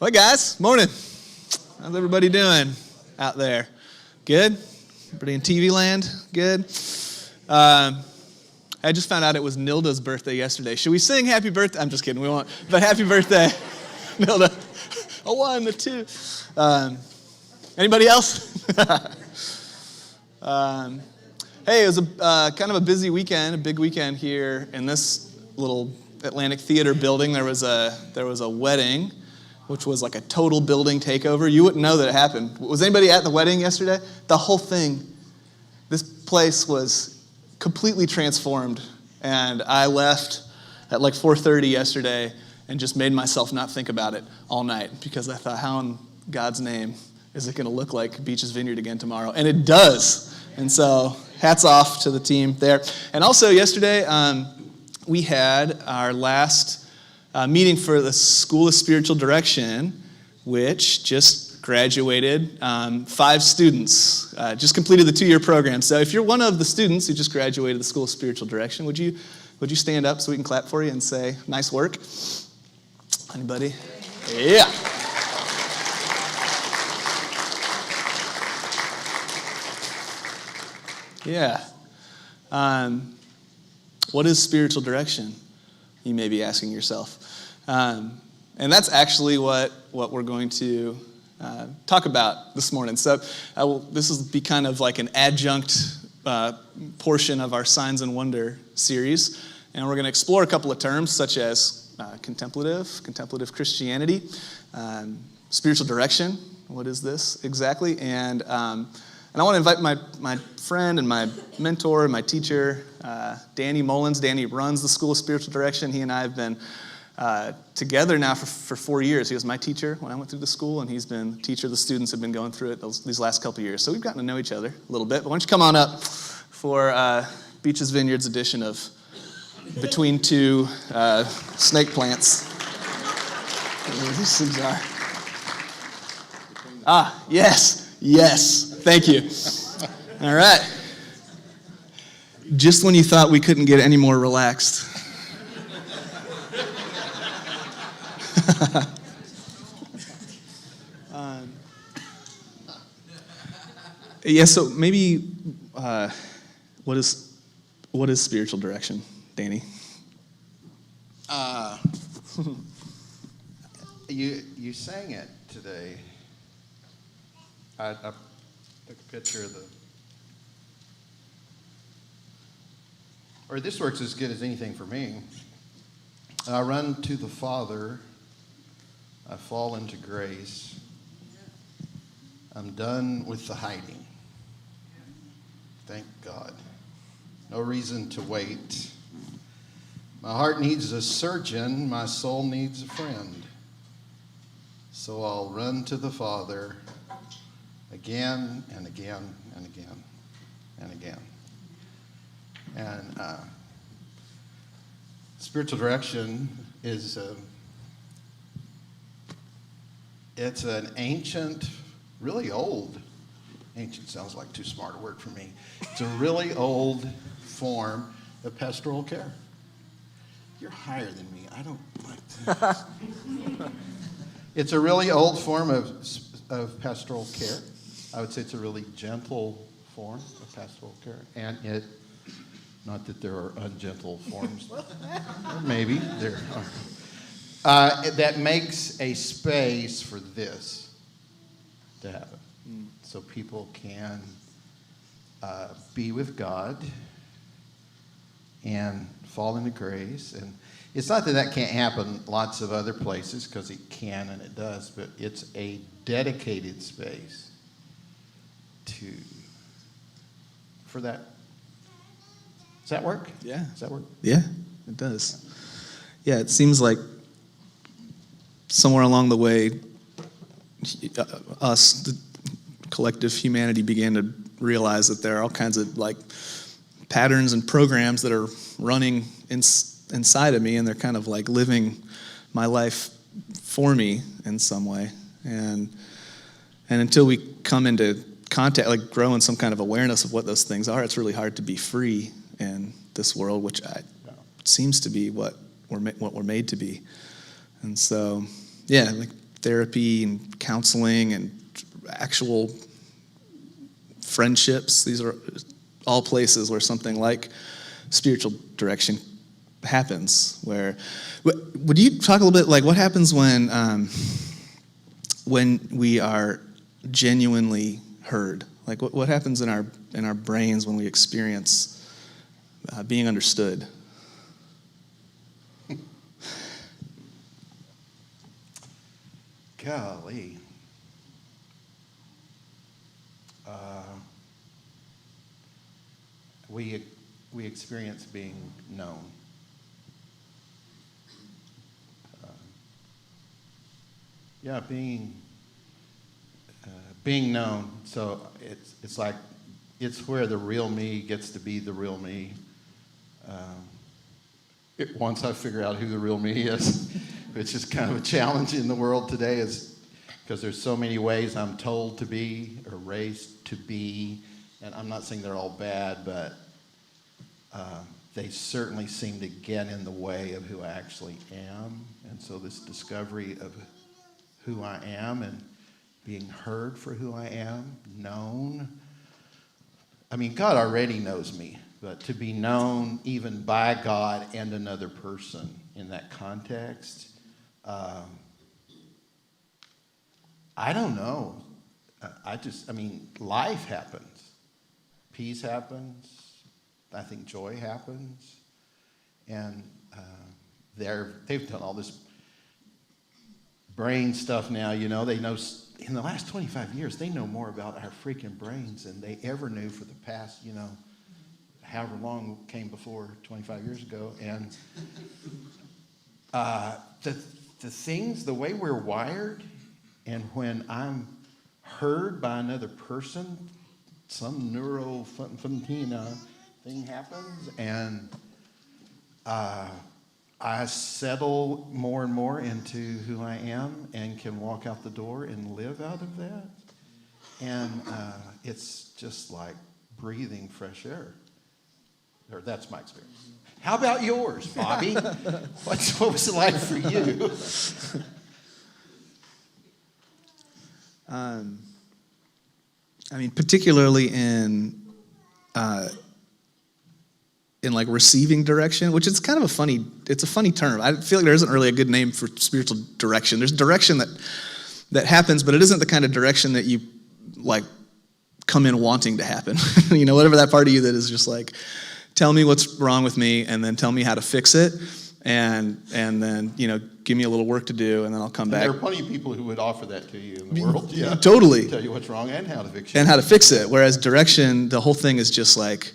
Hey guys, morning. How's everybody doing out there? Good? Everybody in TV land? Good? I just found out it was Nilda's birthday yesterday. Should we sing happy birthday? I'm just kidding, we won't. But happy birthday, Nilda. A one, a two. Anybody else? Hey, it was a kind of a busy weekend, a big weekend here in this little Atlantic Theater building. There was a wedding, which was like a total building takeover. You wouldn't know that it happened. Was anybody at the wedding yesterday? The whole thing, this place was completely transformed. And I left at like 4:30 yesterday and just made myself not think about it all night because I thought, how in God's name is it going to look like Beach's Vineyard again tomorrow? And it does. And so hats off to the team there. And also yesterday, we had our last meeting for the School of Spiritual Direction, which just graduated 5 students, just completed the 2-year program. So if you're one of the students who just graduated the School of Spiritual Direction, would you stand up so we can clap for you and say, nice work? Anybody? Yeah. Yeah. What is spiritual direction? You may be asking yourself. And that's actually what we're going to talk about this morning. So this will be kind of like an adjunct portion of our Signs and Wonder series. And we're going to explore a couple of terms such as contemplative Christianity, spiritual direction. What is this exactly? And I want to invite my friend and my mentor, my teacher, Danny Mullins. Danny runs the School of Spiritual Direction. He and I have been together now for 4 years. He was my teacher when I went through the school, and he's been the teacher. The students have been going through it these last couple of years. So we've gotten to know each other a little bit. But why don't you come on up for Beach's Vineyard's edition of Between Two Snake Plants. These things are. Yes. Thank you. All right. Just when you thought we couldn't get any more relaxed. So maybe what is spiritual direction, Danny? You sang it today. I took a picture of this works as good as anything for me. I run to the Father, I fall into grace, I'm done with the hiding. Thank God. No reason to wait. My heart needs a surgeon, my soul needs a friend. So I'll run to the Father again and again and again and again. And spiritual direction is it's an ancient, really old, ancient sounds like too smart a word for me. It's a really old form of pastoral care. You're higher than me. I don't like that. It's a really old form of pastoral care. I would say it's a really gentle form of pastoral care. And not that there are ungentle forms, or maybe there are, that makes a space for this to happen. So people can be with God and fall into grace. And it's not that can't happen lots of other places, because it can and it does, but it's a dedicated space for that. Does that work? Yeah. Does that work? Yeah, it does. Yeah, it seems like somewhere along the way, us, the collective humanity, began to realize that there are all kinds of like patterns and programs that are running inside of me, and they're kind of like living my life for me in some way. And until we come into contact, like grow in some kind of awareness of what those things are, it's really hard to be free in this world, which seems to be what we're made to be. And so, yeah, like therapy and counseling and actual friendships. These are all places where something like spiritual direction happens. Where, would you talk a little bit, like what happens when we are genuinely heard? Like what happens in our brains when we experience being understood? Golly. We experience being known. Being known. So it's like it's where the real me gets to be the real me. Once I figure out who the real me is, which is kind of a challenge in the world today, is because there's so many ways I'm told to be or raised to be, and I'm not saying they're all bad, but they certainly seem to get in the way of who I actually am. And so this discovery of who I am and being heard for who I am, known. I mean, God already knows me, but to be known even by God and another person in that context, I don't know. Life happens. Peace happens. I think joy happens. And they've done all this brain stuff now, they know in the last 25 years, they know more about our freaking brains than they ever knew for the past, however long came before 25 years ago. And the things, the way we're wired, and when I'm heard by another person, some thing happens, and I settle more and more into who I am and can walk out the door and live out of that. And it's just like breathing fresh air. Or that's my experience. How about yours, Bobby? What was it like for you? Particularly in like receiving direction, which is kind of it's a funny term. I feel like there isn't really a good name for spiritual direction. There's direction that happens, but it isn't the kind of direction that you like come in wanting to happen. Whatever that part of you that is just like, tell me what's wrong with me and then tell me how to fix it. And then, give me a little work to do, and then I'll come back. There are plenty of people who would offer that to you in the world. Yeah, totally. Tell you what's wrong and how to fix it. And how to fix it. Whereas direction, the whole thing is just like,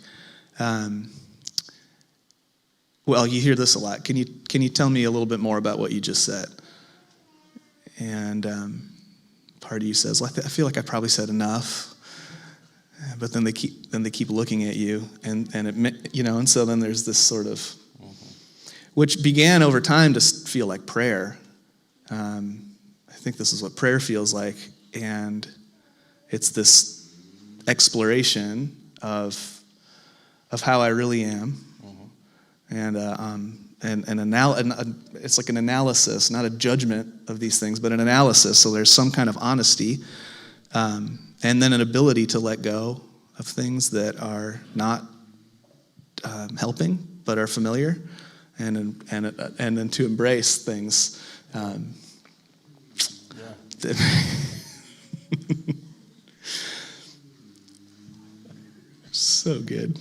well, you hear this a lot. Can you tell me a little bit more about what you just said? And part of you says, well, I feel like I probably said enough. But then they keep looking at you, and so then there's this sort of, which began over time to feel like prayer. I think this is what prayer feels like, and it's this exploration of how I really am, and it's like an analysis, not a judgment of these things, but an analysis. So there's some kind of honesty, and then an ability to let go of things that are not helping but are familiar. And then to embrace things. So good.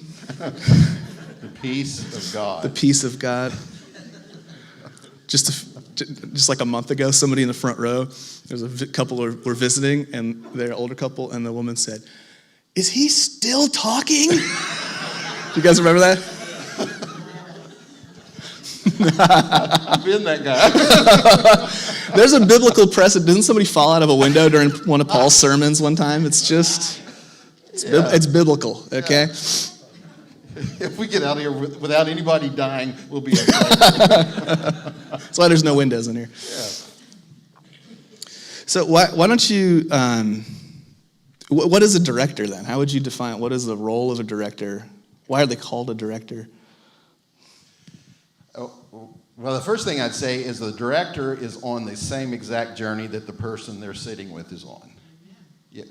The peace of God. The peace of God. Just like a month ago, somebody in the front row, there was a couple who were visiting, and they're an older couple, and the woman said, "Is he still talking?" Do you guys remember that? I've been that guy. There's a biblical precedent. Didn't somebody fall out of a window during one of Paul's sermons one time? It's biblical, okay? If we get out of here without anybody dying, we'll be okay. That's why there's no windows in here. Yeah. So why don't you, what is a director then? How would you define, what is the role of a director? Why are they called a director? Well, the first thing I'd say is the director is on the same exact journey that the person they're sitting with is on. Yeah,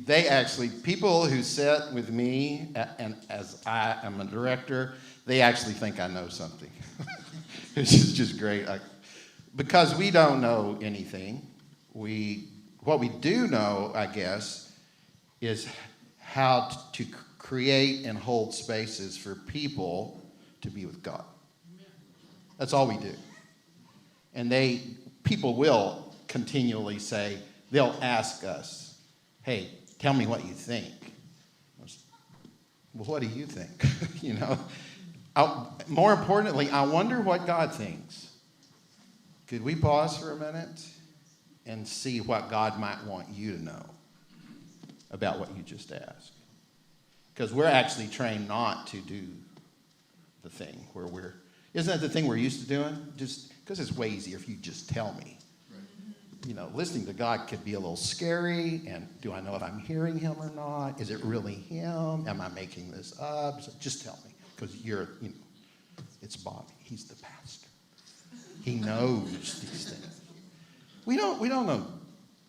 they actually, people who sit with me, and as I am a director, they actually think I know something, which is just great. Because we don't know anything. What we do know, I guess, is how to create and hold spaces for people to be with God. That's all we do. And people will continually say, they'll ask us, hey, tell me what you think. Well, what do you think? More importantly, I wonder what God thinks. Could we pause for a minute and see what God might want you to know about what you just asked? Because we're actually trained not to do the thing where isn't that the thing we're used to doing? Just because it's way easier if you just tell me. Right. Listening to God could be a little scary, and do I know if I'm hearing him or not? Is it really him? Am I making this up? So just tell me, because it's Bobby. He's the pastor. He knows these things. We don't know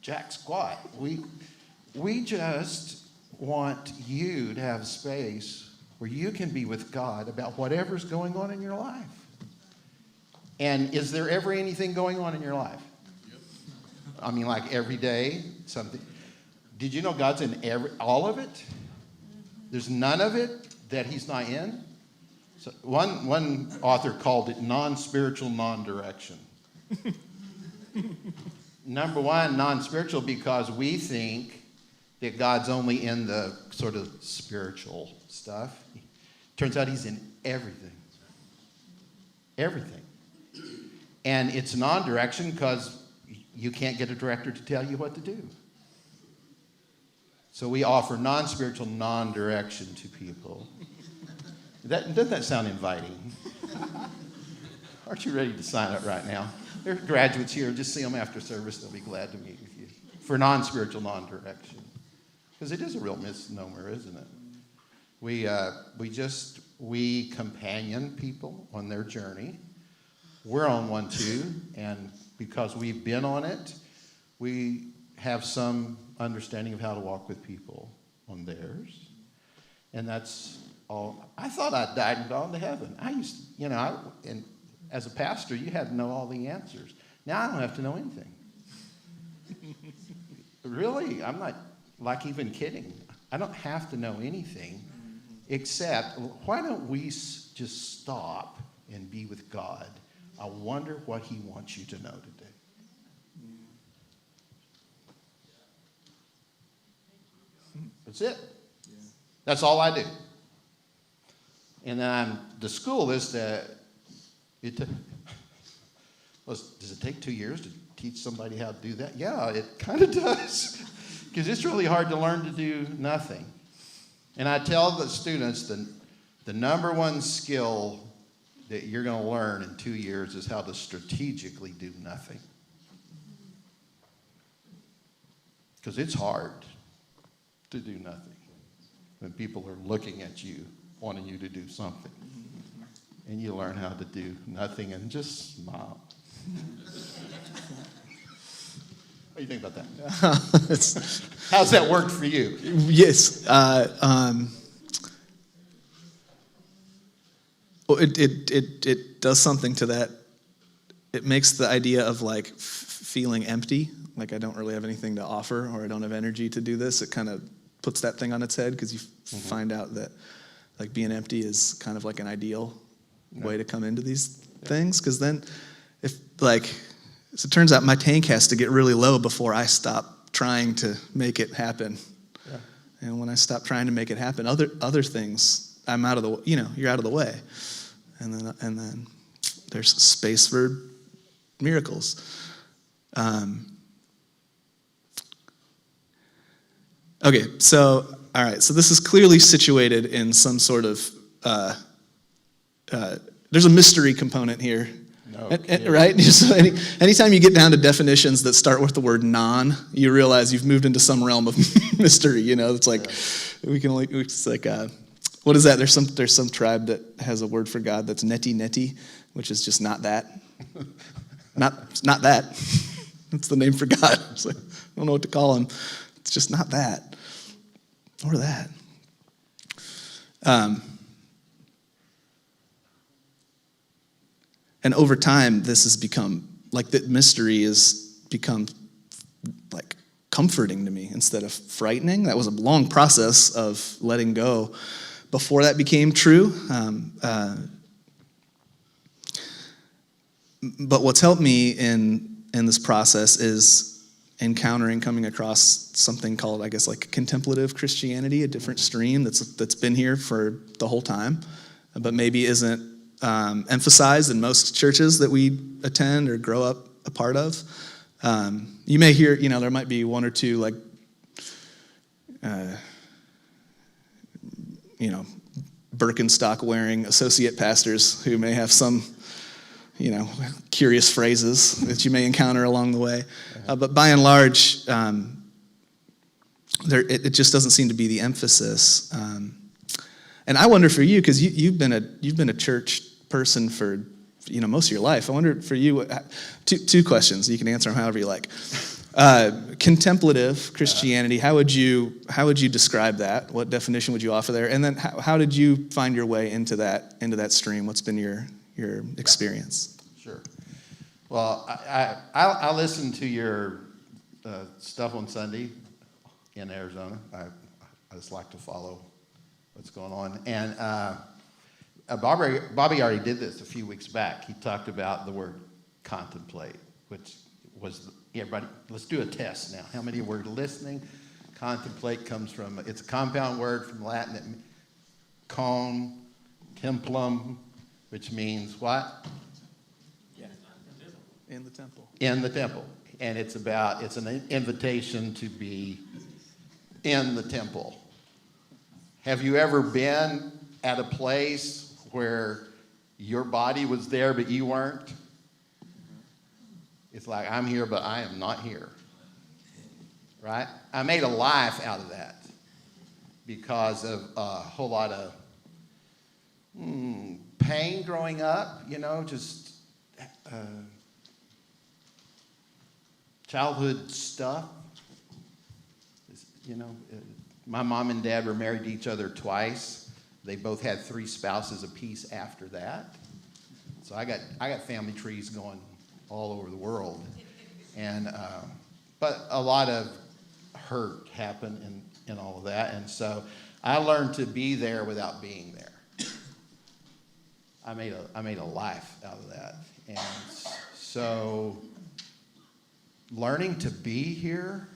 jack squat. We just want you to have space where you can be with God about whatever's going on in your life. And is there ever anything going on in your life? Yep. I mean, like every day, something. Did you know God's in all of it? There's none of it that he's not in. So one author called it non-spiritual non-direction. Number one, non-spiritual, because we think that God's only in the sort of spiritual stuff. Turns out he's in everything. Everything. And it's non-direction because you can't get a director to tell you what to do. So we offer non-spiritual non-direction to people. Doesn't that sound inviting? Aren't you ready to sign up right now? There are graduates here. Just see them after service. They'll be glad to meet with you. For non-spiritual non-direction. Because it is a real misnomer, isn't it? We companion people on their journey. We're on one too, and because we've been on it, we have some understanding of how to walk with people on theirs. And that's all. I thought I'd died and gone to heaven. And as a pastor, you had to know all the answers. Now I don't have to know anything. Really, I'm not even kidding. I don't have to know anything. Except, why don't we just stop and be with God? I wonder what he wants you to know today. That's it. That's all I do. And then the school is does it take 2 years to teach somebody how to do that? Yeah, it kind of does. Because it's really hard to learn to do nothing. And I tell the students the number one skill that you're going to learn in 2 years is how to strategically do nothing. Because it's hard to do nothing when people are looking at you, wanting you to do something. And you learn how to do nothing and just smile. What do you think about that? How's that worked for you? Yes. Well, it does something to that. It makes the idea of like feeling empty, like I don't really have anything to offer or I don't have energy to do this. It kind of puts that thing on its head because you find out that like being empty is kind of like an ideal way to come into these things. Because then so it turns out my tank has to get really low before I stop trying to make it happen. Yeah. And when I stop trying to make it happen, other things, I'm out of the, you're out of the way. And then there's space for miracles. Okay, so, all right, so this is clearly situated in some sort of, there's a mystery component here. Right? So anytime you get down to definitions that start with the word non, you realize you've moved into some realm of mystery. It's like it's like what is that? There's some tribe that has a word for God that's neti. which is just not that. Not that. That's the name for God. So I don't know what to call him. It's just not that or that. And over time, this has become, like, that mystery has become, like, comforting to me instead of frightening. That was a long process of letting go before that became true. But what's helped me in this process is coming across something called, I guess, like contemplative Christianity, a different stream that's been here for the whole time, but maybe isn't emphasized in most churches that we attend or grow up a part of. You may hear, there might be one or two, like, Birkenstock wearing associate pastors who may have some, curious phrases that you may encounter along the way. But by and large, it just doesn't seem to be the emphasis. And I wonder for you, because you've been a church person for most of your life. I wonder for you, two questions. You can answer them however you like. Contemplative Christianity. How would you describe that? What definition would you offer there? And then how did you find your way into that stream? What's been your experience? Sure. Well, I listen to your stuff on Sunday in Arizona. I just like to follow what's going on. And Bobby already did this a few weeks back. He talked about the word contemplate, which was, everybody, let's do a test now. How many were listening? Contemplate comes from, it's a compound word from Latin, templum, which means what? Yeah. In the temple. In the temple. And it's an invitation to be in the temple. Have you ever been at a place where your body was there but you weren't? It's like, I'm here but I am not here. Right? I made a life out of that because of a whole lot of pain growing up, just childhood stuff. My mom and dad were married to each other twice. They both had 3 spouses apiece after that. So I got family trees going all over the world. And but a lot of hurt happened in all of that. And so I learned to be there without being there. I made a life out of that. And so learning to be here,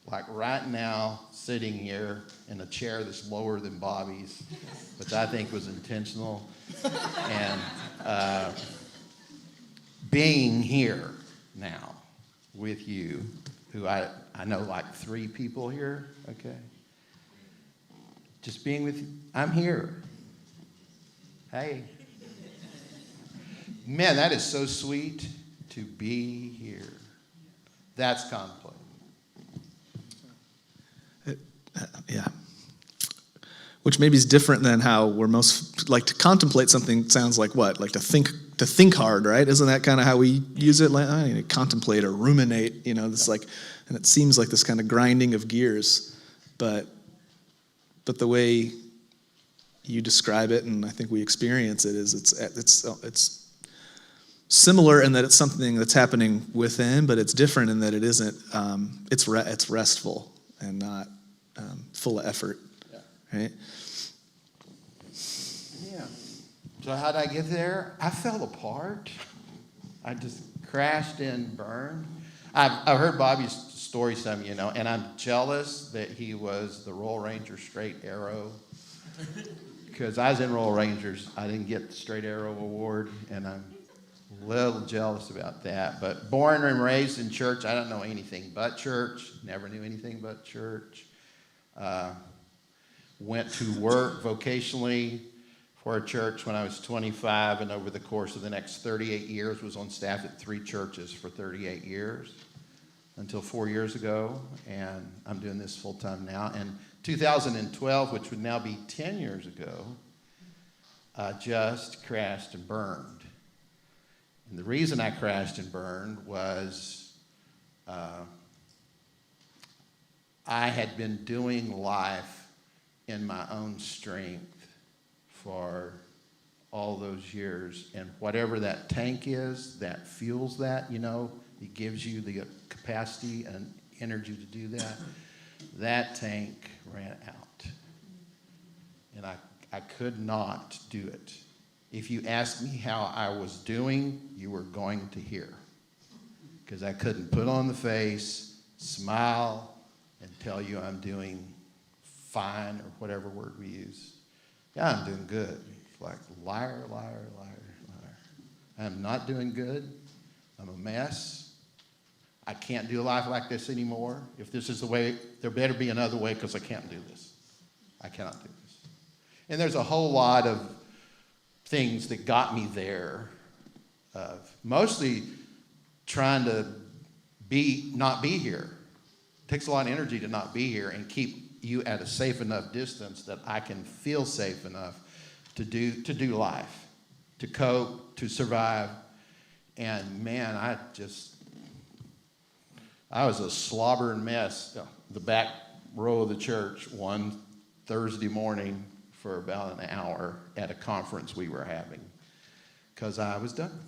like right now, sitting here in a chair that's lower than Bobby's, which I think was intentional, and being here now with you, who I know like 3 people here, okay? Just being with you. I'm here. Hey. Man, that is so sweet to be here. That's contemplate. Yeah. Which maybe is different than how we're most, like, to contemplate something sounds like what? Like to think hard, right? Isn't that kind of how we use it? Like, I need to contemplate or ruminate, this like, and it seems like this kind of grinding of gears, but the way you describe it, and I think we experience it, is it's similar in that it's something that's happening within, but it's different in that it isn't. It's restful and not full of effort, right? Yeah. So how did I get there? I fell apart. I just crashed and burned. I've heard Bobby's story some, and I'm jealous that he was the Royal Ranger Straight Arrow, because I was in Royal Rangers. I didn't get the Straight Arrow Award, and I'm a little jealous about that. But born and raised in church, I don't know anything but church. Never knew anything but church. Went to work vocationally for a church when I was 25, and over the course of the next 38 years was on staff at 3 churches for 38 years until 4 years ago, and I'm doing this full time now. And 2012, which would now be 10 years ago, just crashed and burned. And the reason I crashed and burned was I had been doing life in my own strength for all those years. And whatever that tank is that fuels that, it gives you the capacity and energy to do that. That tank ran out. And I could not do it. If you asked me how I was doing, you were going to hear. Because I couldn't put on the face, smile, and tell you I'm doing fine, or whatever word we use. Yeah, I'm doing good. It's like liar, liar, liar, liar. I'm not doing good. I'm a mess. I can't do life like this anymore. If this is the way, there better be another way, because I can't do this. I cannot do this. And there's a whole lot of things that got me there, mostly trying to not be here. It takes a lot of energy to not be here and keep you at a safe enough distance that I can feel safe enough to do life, to cope, to survive. And man, I was a slobbering mess. The back row of the church one Thursday morning for about an hour at a conference we were having, because I was done.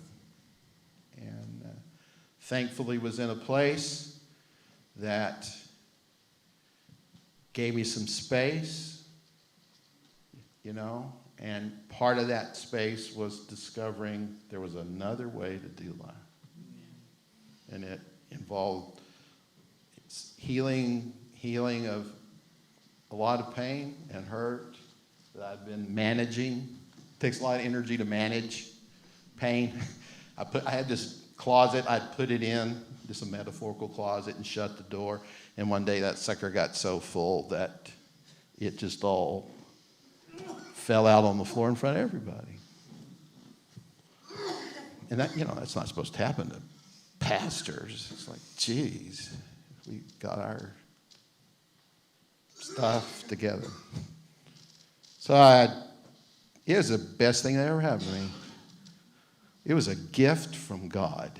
And thankfully was in a place that gave me some space, and part of that space was discovering there was another way to do life. And it involved healing of a lot of pain and hurt that I've been managing. It takes a lot of energy to manage pain. I had this closet I'd put it in, just a metaphorical closet, and shut the door. And one day that sucker got so full that it just all fell out on the floor in front of everybody. And that, that's not supposed to happen to pastors. It's like, geez, we got our stuff together. So it was the best thing that ever happened to me. It was a gift from God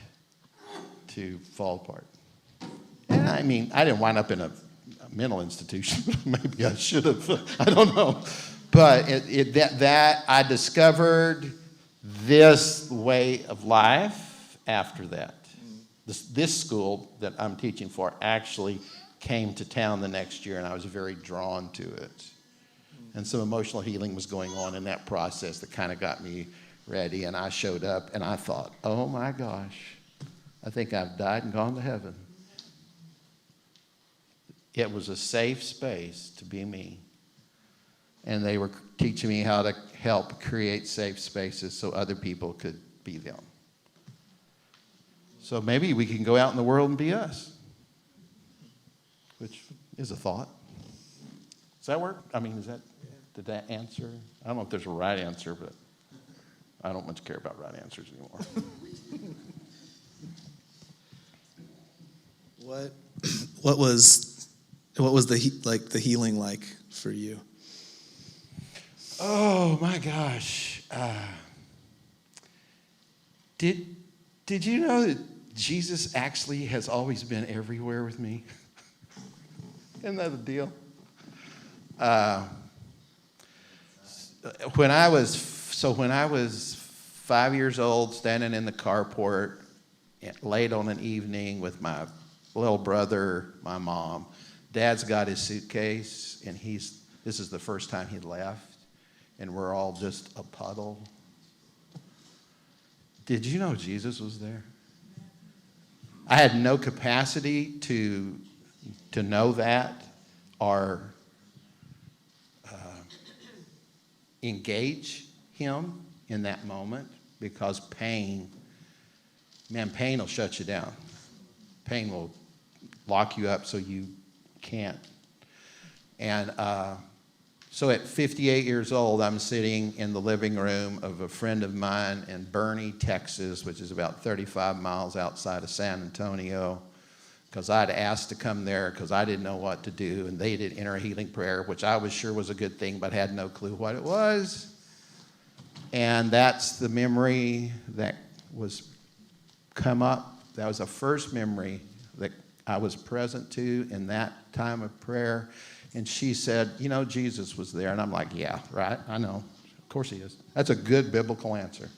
to fall apart. And I didn't wind up in a mental institution. Maybe I should have. I don't know. But that I discovered this way of life after that. This school that I'm teaching for actually came to town the next year, and I was very drawn to it. And some emotional healing was going on in that process that kind of got me ready. And I showed up, and I thought, oh my gosh, I think I've died and gone to heaven. It was a safe space to be me. And they were teaching me how to help create safe spaces so other people could be them. So maybe we can go out in the world and be us, which is a thought. Does that work? Did that answer? I don't know if there's a right answer, but I don't much care about right answers anymore. What was the healing like for you? Oh my gosh! Did you know that Jesus actually has always been everywhere with me? Isn't that a deal? When I was 5 years old, standing in the carport late on an evening with my little brother, my mom, Dad's got his suitcase, and this is the first time he left, and we're all just a puddle. Did you know Jesus was there? I had no capacity to know that or engage him in that moment, because pain will shut you down. Pain will lock you up so you can't. And so at 58 years old, I'm sitting in the living room of a friend of mine in Boerne, Texas, which is about 35 miles outside of San Antonio, because I'd asked to come there because I didn't know what to do, and they did inner healing prayer, which I was sure was a good thing, but had no clue what it was. And that's the memory that was come up. That was the first memory that I was present to in that time of prayer. And she said, you know, Jesus was there. And I'm like, yeah, right, I know. Of course he is. That's a good biblical answer.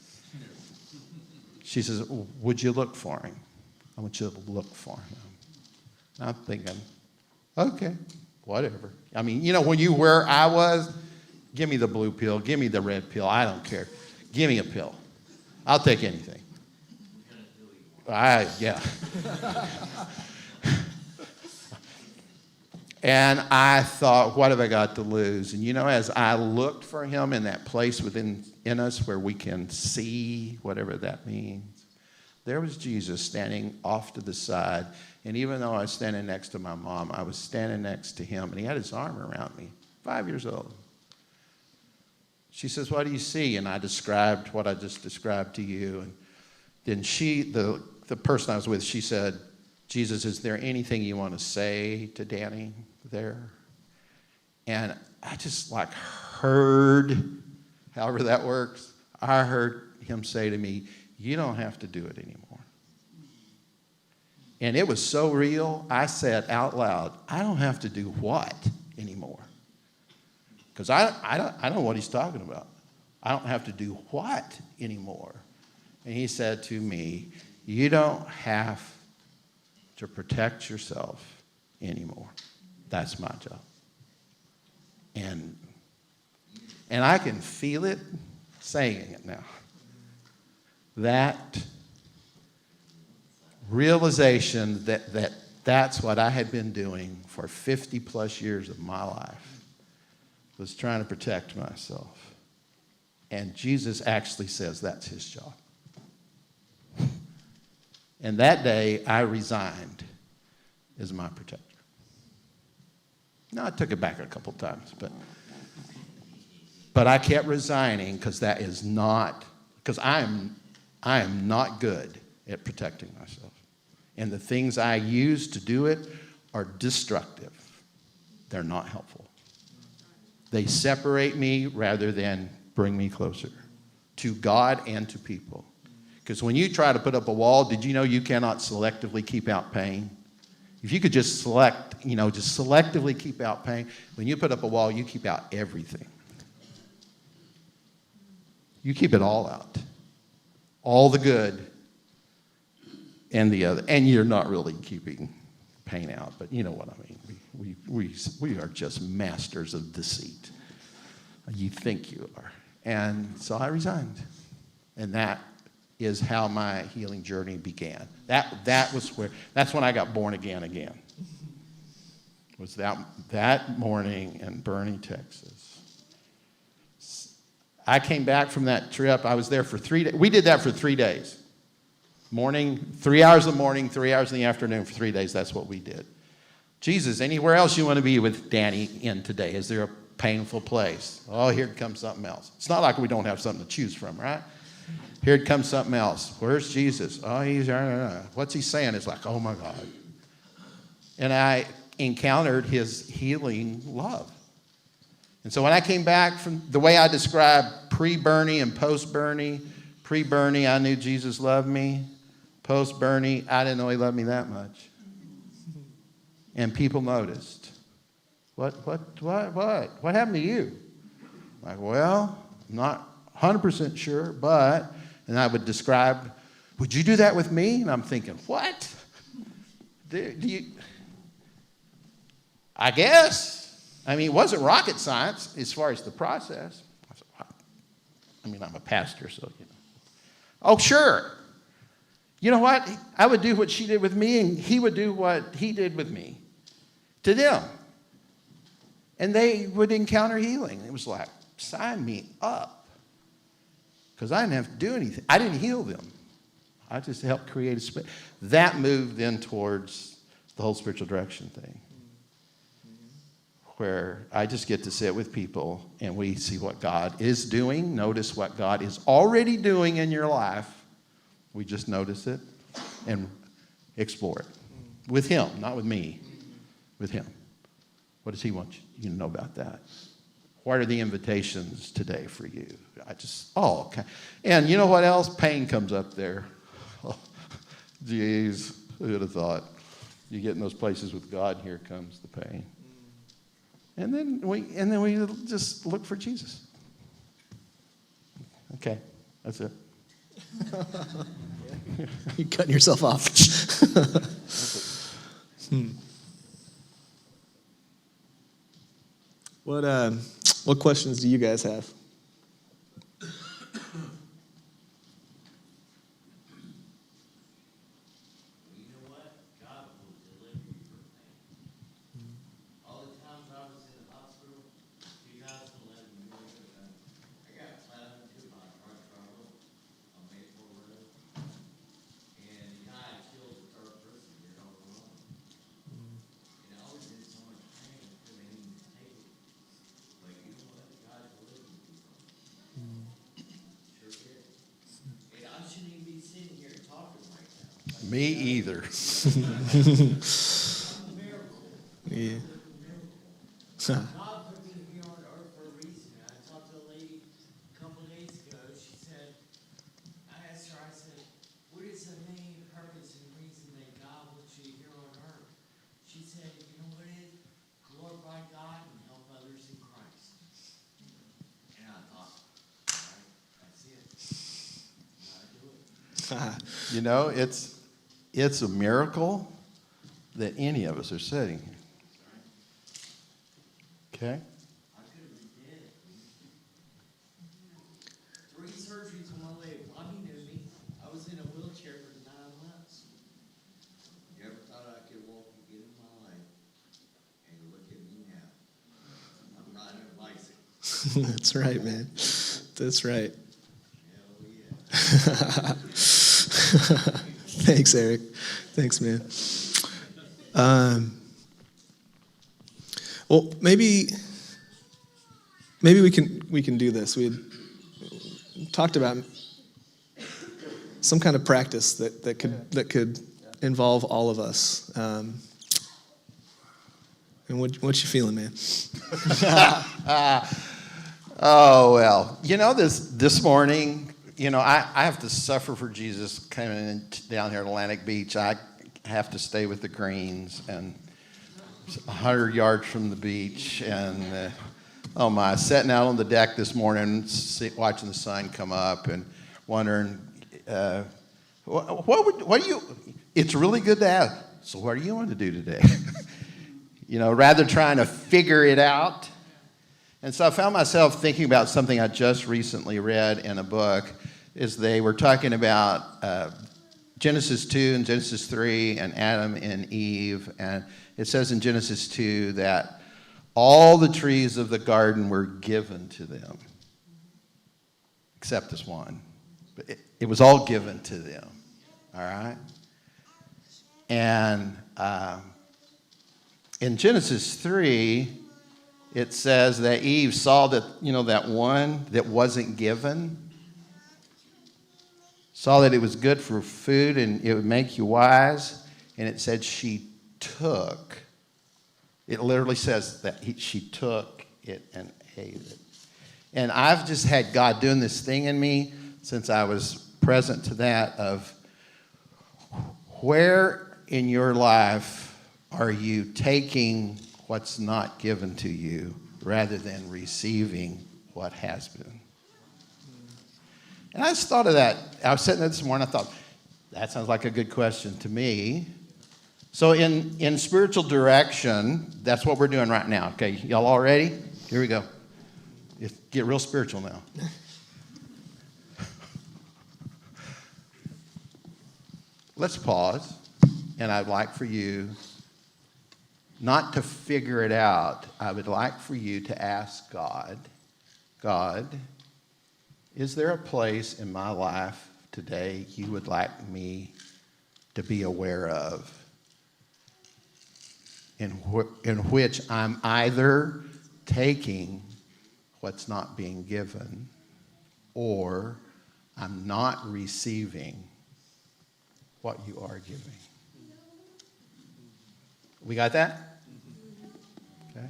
She says, would you look for him? I want you to look for him. And I'm thinking, okay, whatever. I mean, you know, when you where I was, give me the blue pill, give me the red pill. I don't care. Give me a pill. I'll take anything. Yeah. And I thought, what have I got to lose? And you know, as I looked for him in that place within us where we can see whatever that means, there was Jesus standing off to the side. And even though I was standing next to my mom, I was standing next to him, and he had his arm around me, 5 years old. She says, what do you see? And I described what I just described to you. And then she, the person I was with, she said, Jesus, is there anything you want to say to Danny there? And I just like heard, however that works, I heard him say to me, you don't have to do it anymore. And it was so real, I said out loud, I don't have to do what anymore? Because I don't know what he's talking about. I don't have to do what anymore? And he said to me, you don't have to protect yourself anymore. That's my job. And I can feel it saying it now. That realization that that's what I had been doing for 50 plus years of my life, was trying to protect myself. And Jesus actually says that's his job. And that day, I resigned as my protector. No, I took it back a couple times, but I kept resigning because that is not, because I am not good at protecting myself. And the things I use to do it are destructive. They're not helpful. They separate me rather than bring me closer to God and to people. Because when you try to put up a wall, did you know you cannot selectively keep out pain? If you could just selectively keep out pain, when you put up a wall, you keep out everything. You keep it all out. All the good and the other. And you're not really keeping pain out, but you know what I mean. We are just masters of deceit. You think you are. And so I resigned. And that is how my healing journey began. That's when I got born again. Was that morning in Boerne, Texas. I came back from that trip. I was there for 3 days. We did that for 3 days. Morning, 3 hours in the morning, 3 hours in the afternoon for 3 days. That's what we did. Jesus, anywhere else you want to be with Danny in today? Is there a painful place? Oh, here comes something else. It's not like we don't have something to choose from, right? Here comes something else. Where's Jesus? Oh, what's he saying? It's like, oh my God. And I encountered his healing love. And so when I came back from the way I described pre-Boerne and post-Boerne, pre-Boerne, I knew Jesus loved me. Post-Boerne, I didn't know he loved me that much. And people noticed. What happened to you? I'm like, well, I'm not 100% sure, but, and I would describe, would you do that with me? And I'm thinking, what? Do you? I guess. I mean, it wasn't rocket science as far as the process. I said, wow. I mean, I'm a pastor, so, you know. Oh, sure. You know what? I would do what she did with me, and he would do what he did with me to them. And they would encounter healing. It was like, sign me up. Because I didn't have to do anything. I didn't heal them. I just helped create a space. That moved then towards the whole spiritual direction thing, where I just get to sit with people and we see what God is doing. Notice what God is already doing in your life. We just notice it and explore it with him, not with me, with him. What does he want you to know about that? What are the invitations today for you? Okay. And you know what else? Pain comes up there. Jeez, who would have thought? You get in those places with God, and here comes the pain. And then we just look for Jesus. Okay, that's it. You're cutting yourself off. What questions do you guys have? Me either. Yeah. God put me here on earth for a reason. I talked to a lady a couple of days ago. She said, I asked her, I said, what is the main purpose and reason that God put you here on earth? She said, you know what it is? Glorify God and help others in Christ. And I thought, all right, that's it. Gotta do it. You know, it's a miracle that any of us are sitting here. Okay? I could have been dead. 3 surgeries on my leg. Bobby knew me. I was in a wheelchair for 9 months. Never thought I could walk again in my life. And look at me now. I'm riding a bicycle. That's right, man. That's right. Hell yeah. Thanks, Eric. Thanks, man. Well, maybe we can do this. We had talked about some kind of practice that could involve all of us. And what you feeling, man? Oh, well. You know, this morning, you know, I have to suffer for Jesus coming down here at Atlantic Beach. I have to stay with the Greens and 100 yards from the beach. And, oh my, sitting out on the deck this morning, watching the sun come up and wondering, what do you, it's really good to ask, so what do you want to do today? You know, rather trying to figure it out. And so I found myself thinking about something I just recently read in a book, is they were talking about Genesis 2 and Genesis 3 and Adam and Eve. And it says in Genesis 2 that all the trees of the garden were given to them, except this one. But it was all given to them, all right? And in Genesis 3, it says that Eve saw that, you know, that one that wasn't given, saw that it was good for food and it would make you wise, and it said she took. It literally says that she took it and ate it. And I've just had God doing this thing in me since I was present to that of where in your life are you taking what's not given to you rather than receiving what has been? And I just thought of that. I was sitting there this morning, I thought, that sounds like a good question to me. So in spiritual direction, that's what we're doing right now. Okay, y'all all ready? Here we go. Get real spiritual now. Let's pause, and I'd like for you not to figure it out. I would like for you to ask God, is there a place in my life today you would like me to be aware of, in which I'm either taking what's not being given or I'm not receiving what you are giving? We got that? Okay.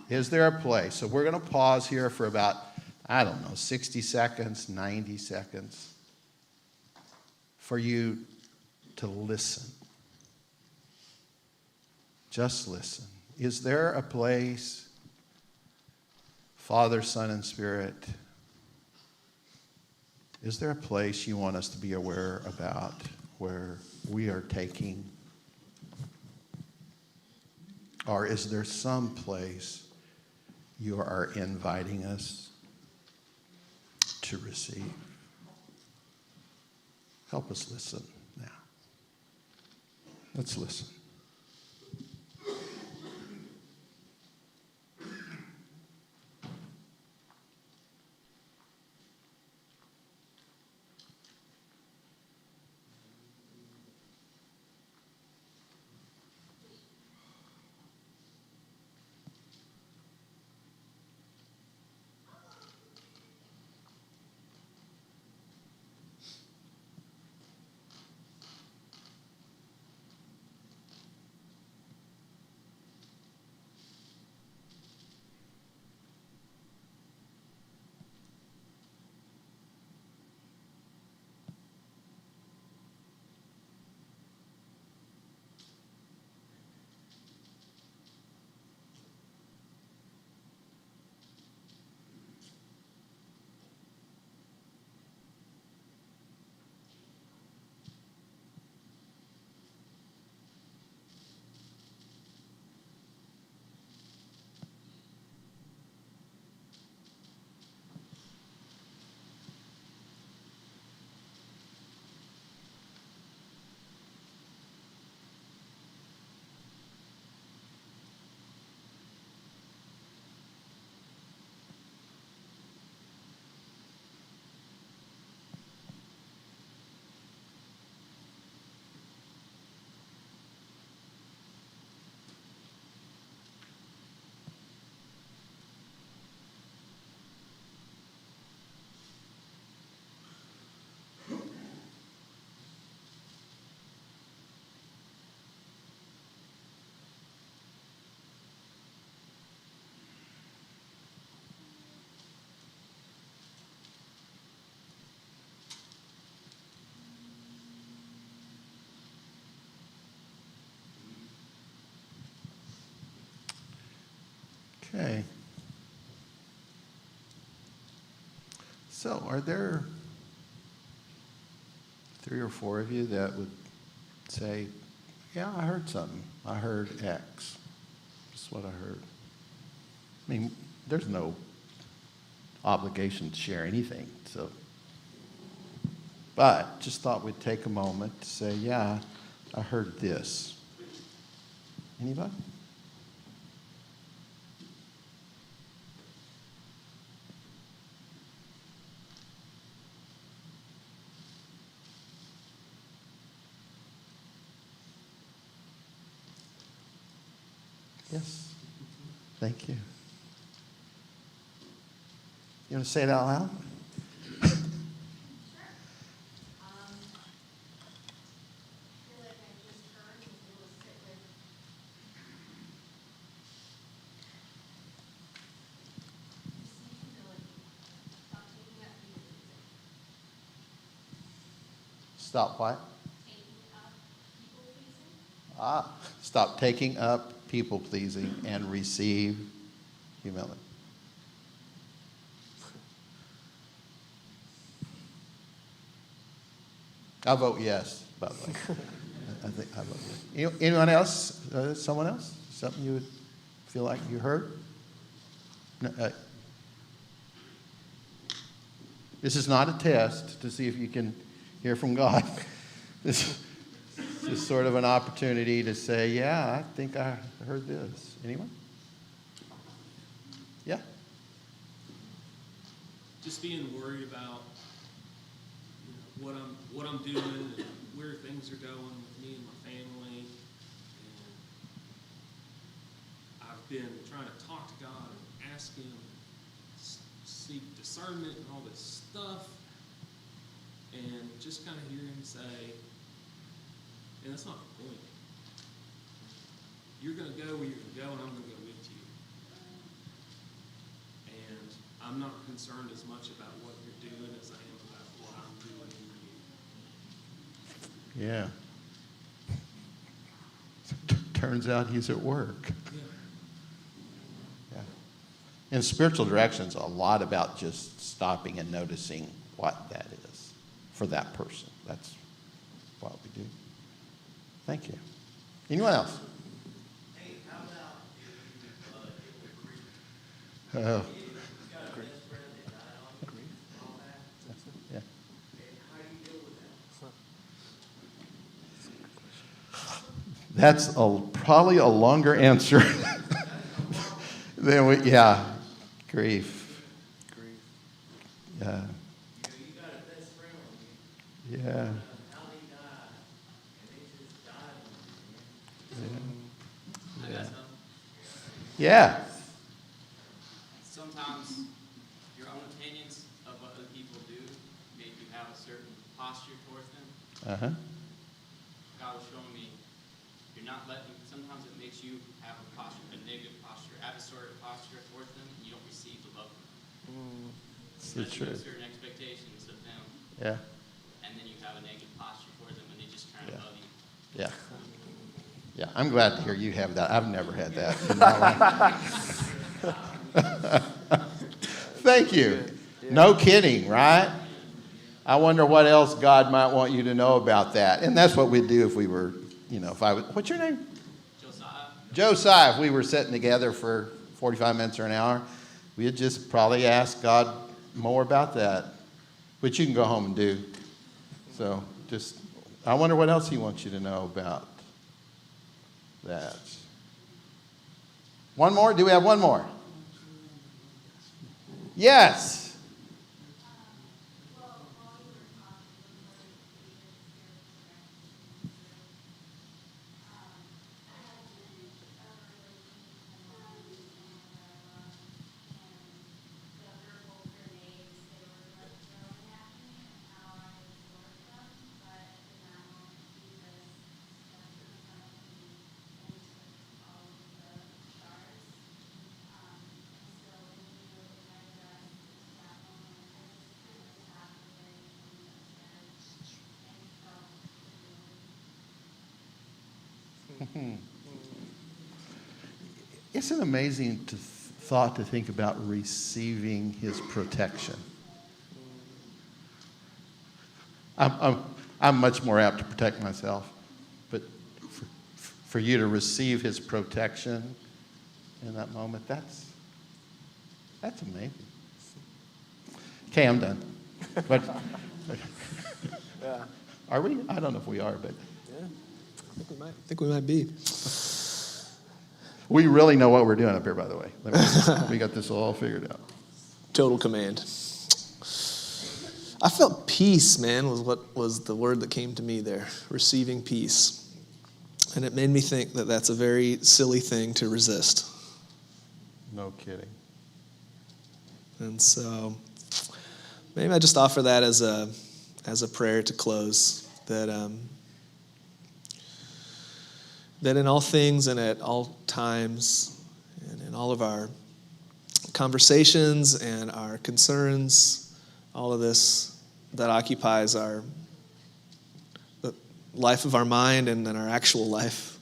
Is there a place? So we're going to pause here for about, 60 seconds, 90 seconds for you to listen. Just listen. Is there a place, Father, Son, and Spirit, is there a place you want us to be aware about where we are taking? Or is there some place you are inviting us to receive? Help us listen now. Let's listen. Okay. So, are there 3 or 4 of you that would say, yeah, I heard something. I heard X. That's what I heard. I mean, there's no obligation to share anything. So, but just thought we'd take a moment to say, yeah, I heard this. Anybody? Yes. Thank you. You want to say it out loud? Stop what? Stop taking up people pleasing and receive humility. I vote yes, by the way. I think I vote yes. Anyone else? Someone else? Something you would feel like you heard? No, this is not a test to see if you can hear from God. This is sort of an opportunity to say, yeah, I think I heard this. Anyone? Yeah? Just being worried about what I'm doing and where things are going with me and my family. And I've been trying to talk to God and ask Him, seek discernment and all this stuff. And just kind of hear Him say, and that's not the point. You're going to go where you're going to go, and I'm going to go with you. And I'm not concerned as much about what you're doing as I am about what I'm doing for you. Yeah. turns out he's at work. Yeah. Yeah. And spiritual direction's a lot about just stopping and noticing what that is for that person. That's what we do. Thank you. Anyone else? Hey, how about if you deal with grief? Oh, You got a best friend that died on you, all that, yeah. and how do you deal with that? That's probably a longer answer than yeah, grief. Yeah, You know, you got a best friend on you, yeah, how they died, and they just died on you, man. I got some. yeah. Sometimes your own opinions of what other people do make you have a certain posture towards them. Uh-huh. God was showing me you're not letting, sometimes it makes you have a posture, a negative posture, adversarial posture towards them, and you don't receive the love from them. It's Because you true. have certain expectations of them, Yeah, and then you have a negative posture towards them, and they just turn Yeah. above you. yeah. Yeah, I'm glad to hear you have that. I've never had that in my life. Thank you. No kidding, right? I wonder what else God might want you to know about that. And that's what we'd do if we were, if I was, what's your name? Josiah. If we were sitting together for 45 minutes or an hour, we'd just probably ask God more about that, which you can go home and do. So I wonder what else he wants you to know about that. One more? Do we have one more? Yes. It's an amazing thought to think about receiving his protection. I'm much more apt to protect myself, but for you to receive his protection in that moment, that's amazing. Okay, I'm done. But Yeah. are we? I don't know if we are, but Yeah. I think we might be. we really know what we're doing up here, by the way. We got this all figured out. Total command. I felt peace, man, was what was the word that came to me there. Receiving peace. And it made me think that that's a very silly thing to resist. No kidding. And so maybe I just offer that as a prayer to close, that in all things and at all times and in all of our conversations and our concerns, all of this that occupies the life of our mind and then our actual life,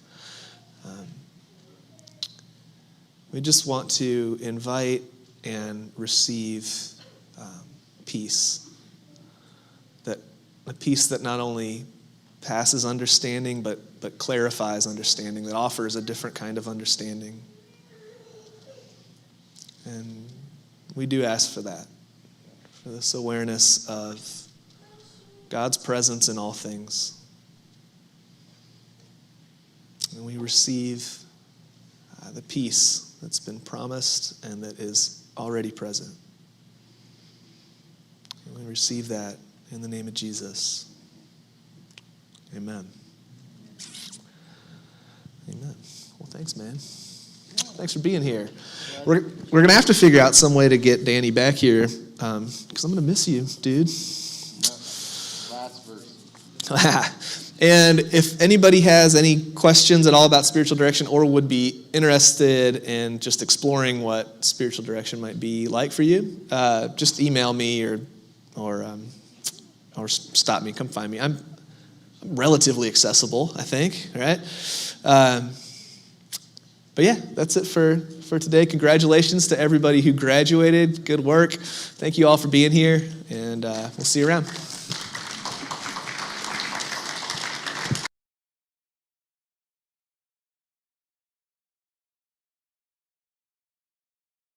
we just want to invite and receive peace. That a peace that not only passes understanding, but clarifies understanding, that offers a different kind of understanding. And we do ask for that, for this awareness of God's presence in all things. And we receive the peace that's been promised and that is already present. And we receive that in the name of Jesus. Amen. Amen. Well, thanks, man. Thanks for being here. We're going to have to figure out some way to get Danny back here because I'm going to miss you, dude. Last verse. And if anybody has any questions at all about spiritual direction or would be interested in just exploring what spiritual direction might be like for you, just email me or stop me. Come find me. I'm relatively accessible, I think. All right. But yeah, that's it for today. Congratulations to everybody who graduated. Good work. Thank you all for being here, and we'll see you around.